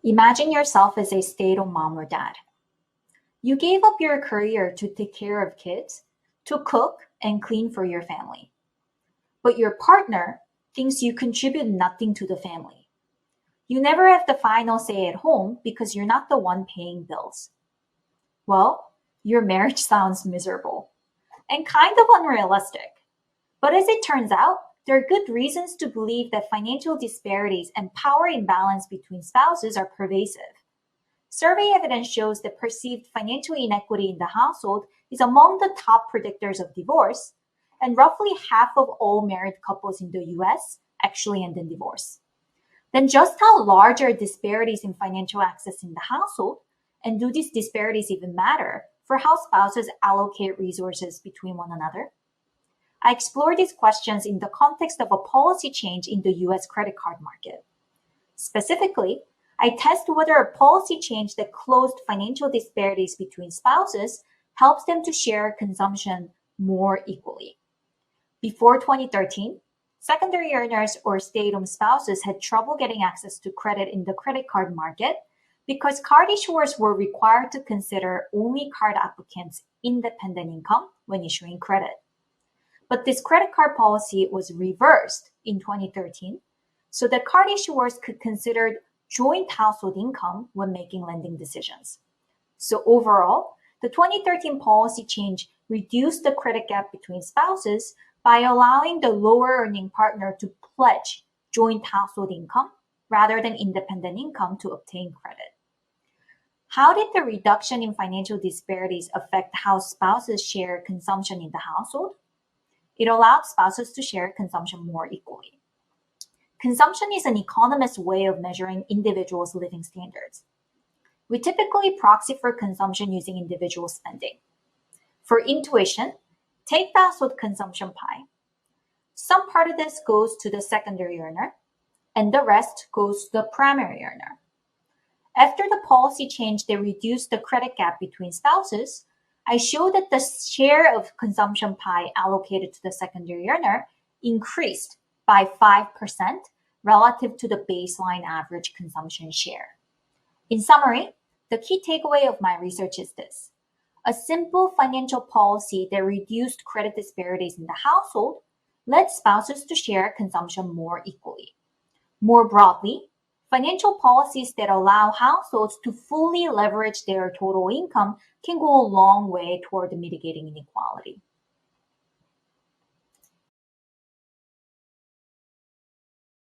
Imagine yourself as a stay-at-home mom or dad. You gave up your career to take care of kids, to cook and clean for your family. But your partner thinks you contribute nothing to the family. You never have the final say at home because you're not the one paying bills. Well, your marriage sounds miserable and kind of unrealistic. But as it turns out, there are good reasons to believe that financial disparities and power imbalance between spouses are pervasive. Survey evidence shows that perceived financial inequity in the household is among the top predictors of divorce, and roughly half of all married couples in the US actually end in divorce. Then just how large are disparities in financial access in the household, and do these disparities even matter for how spouses allocate resources between one another? I explore these questions in the context of a policy change in the US credit card market. Specifically, I test whether a policy change that closed financial disparities between spouses helps them to share consumption more equally. Before 2013, secondary earners or stay-at-home spouses had trouble getting access to credit in the credit card market because card issuers were required to consider only card applicants' independent income when issuing credit. But this credit card policy was reversed in 2013 so that card issuers could consider joint household income when making lending decisions. So overall, the 2013 policy change reduced the credit gap between spouses by allowing the lower earning partner to pledge joint household income rather than independent income to obtain credit. How did the reduction in financial disparities affect how spouses share consumption in the household? It allowed spouses to share consumption more equally. Consumption is an economist's way of measuring individuals' living standards. We typically proxy for consumption using individual spending. For intuition, take the household consumption pie. Some part of this goes to the secondary earner, and the rest goes to the primary earner. After the policy change that reduced the credit gap between spouses, I show that the share of consumption pie allocated to the secondary earner increased by 5% relative to the baseline average consumption share. In summary, the key takeaway of my research is this. A simple financial policy that reduced credit disparities in the household led spouses to share consumption more equally. More broadly, financial policies that allow households to fully leverage their total income can go a long way toward mitigating inequality.